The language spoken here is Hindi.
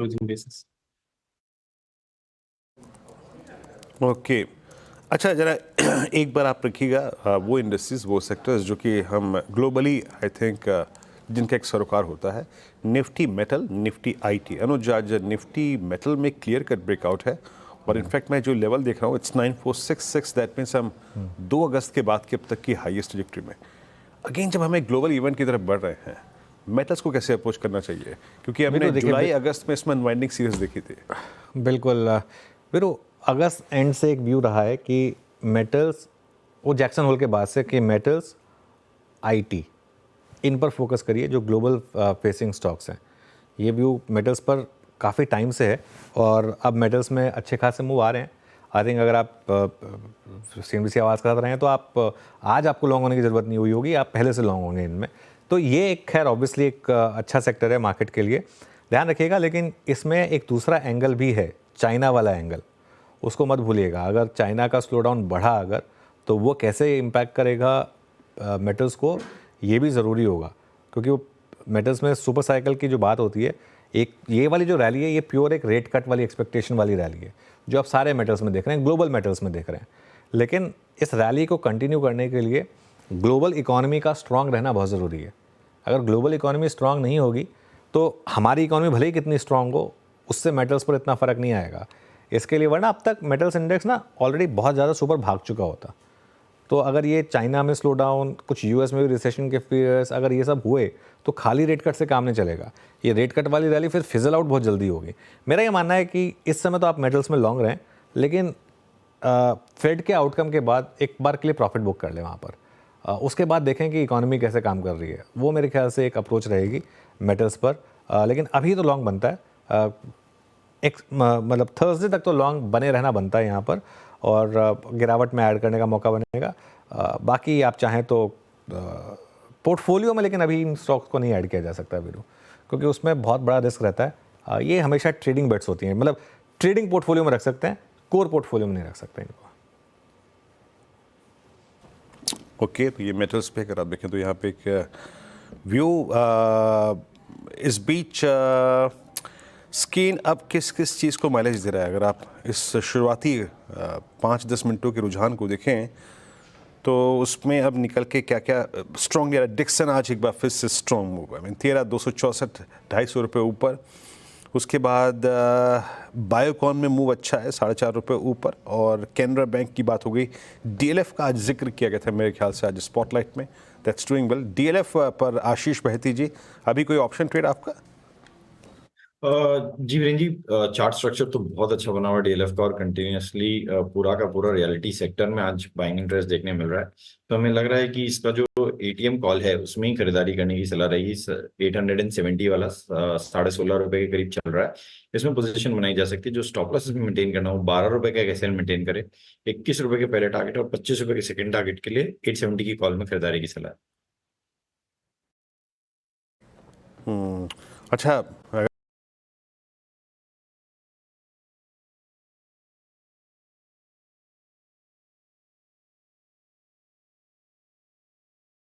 Closing basis. ओके अच्छा जरा एक बार आप रखिएगा वो इंडस्ट्रीज वो सेक्टर्स जो कि हम ग्लोबली आई थिंक जिनका एक सरोकार होता है। Nifty metal, Nifty IT. Anuj आज निफ्टी मेटल में क्लियर कट ब्रेकआउट है और इनफैक्ट मैं जो लेवल देख रहा हूँ इट्स 9466। दैट मीन्स हम 2 अगस्त के बाद के अब तक की हाईएस्ट ट्रैजेक्टरी में। अगेन जब हमें ग्लोबल इवेंट की तरफ बढ़ रहे हैं, मेटल्स को कैसे अप्रोच करना चाहिए, क्योंकि हमने जुलाई अगस्त में इसमें अनवाइंडिंग सीरीज देखी थी। बिल्कुल वीरू, अगस्त एंड से एक व्यू रहा है कि मेटल्स, वो जैक्सन होल के बाद से, कि मेटल्स आईटी इन पर फोकस करिए जो ग्लोबल फेसिंग स्टॉक्स हैं। ये व्यू मेटल्स पर काफ़ी टाइम से है और अब मेटल्स में अच्छे खासे मूव आ रहे हैं। आई थिंक अगर आप CNBC आवाज़ कर रहे हैं तो आप आज आपको लॉन्ग होने की ज़रूरत नहीं हुई होगी, आप पहले से लॉन्ग होंगे इनमें। तो ये एक खैर ऑब्वियसली एक अच्छा सेक्टर है मार्केट के लिए, ध्यान रखिएगा। लेकिन इसमें एक दूसरा एंगल भी है, चाइना वाला एंगल, उसको मत भूलिएगा। अगर चाइना का स्लो डाउन बढ़ा अगर, तो वो कैसे इम्पैक्ट करेगा मेटल्स को, ये भी ज़रूरी होगा। क्योंकि वो मेटल्स में सुपर साइकिल की जो बात होती है, एक ये वाली जो रैली है ये प्योर एक रेट कट वाली एक्सपेक्टेशन वाली रैली है जो आप सारे मेटल्स में देख रहे हैं, ग्लोबल मेटल्स में देख रहे हैं। लेकिन इस रैली को कंटिन्यू करने के लिए ग्लोबल इकोनॉमी का स्ट्रांग रहना बहुत ज़रूरी है। अगर ग्लोबल इकोनॉमी स्ट्रांग नहीं होगी तो हमारी इकोनॉमी भले ही कितनी स्ट्रांग हो, उससे मेटल्स पर इतना फ़र्क नहीं आएगा। इसके लिए वरना अब तक मेटल्स इंडेक्स ना ऑलरेडी बहुत ज़्यादा सुपर भाग चुका होता। तो अगर ये चाइना में स्लो डाउन, कुछ यूएस में भी रिसेशन के फियर्स, अगर ये सब हुए तो खाली रेट कट से काम नहीं चलेगा। ये रेट कट वाली रैली फिर फिजल आउट बहुत जल्दी होगी। मेरा ये मानना है कि इस समय तो आप मेटल्स में लॉन्ग रहें, लेकिन फेड के आउटकम के बाद एक बार के लिए प्रॉफिट बुक कर लें वहाँ पर। उसके बाद देखें कि इकोनॉमी कैसे काम कर रही है। वो मेरे ख्याल से एक अप्रोच रहेगी मेटल्स पर। लेकिन अभी तो लॉन्ग बनता है, एक मतलब थर्सडे तक तो लॉन्ग बने रहना बनता है यहाँ पर, और गिरावट में ऐड करने का मौका बनेगा। बाकी आप चाहें तो पोर्टफोलियो में, लेकिन अभी इन स्टॉक्स को नहीं ऐड किया जा सकता वीरू, क्योंकि उसमें बहुत बड़ा रिस्क रहता है। ये हमेशा ट्रेडिंग बेट्स होती हैं, मतलब ट्रेडिंग पोर्टफोलियो में रख सकते हैं, कोर पोर्टफोलियो में नहीं रख सकते इनको। ओके तो ये मेटल्स पे अगर आप देखें तो यहाँ पे एक व्यू इस बीच स्किन अब किस किस चीज़ को माइलेज दे रहा है। अगर आप इस शुरुआती 5-10 मिनटों के रुझान को देखें तो उसमें अब निकल के क्या क्या स्ट्रॉन्ग यार। डिक्सन आज एक बार फिर से स्ट्रॉन्ग मूव है, 13,264, 250 रुपये ऊपर। उसके बाद बायोकॉन में मूव अच्छा है, 4.5 रुपये ऊपर। और कैनरा बैंक की बात हो गई। DLF का आज जिक्र किया गया था मेरे ख्याल से आज स्पॉटलाइट में, दैट्स डूइंग वेल। DLF पर आशीष बहती जी, अभी कोई ऑप्शन ट्रेड आपका? जी वीरेन जी, चार्ट स्ट्रक्चर तो बहुत अच्छा बना हुआ है DLF का, और कंटिन्यूअसली पूरा का पूरा रियलिटी सेक्टर में आज बाइंग इंटरेस्ट देखने मिल रहा है। तो हमें लग रहा है कि इसका जो ATM कॉल है उसमें ही खरीदारी करने की सलाह रहेगी। 870 वाला 16.5 रुपए के करीब चल रहा है, इसमें पोजीशन बनाई जा सकती है। जो स्टॉप लॉस भी मेंटेन करना हो 12 रुपए का कैसे मेंटेन करे, 21 रुपए के पहले टारगेट और 25 रुपए के सेकंड टारगेट के लिए 870 की कॉल में खरीदारी की सलाह। अच्छा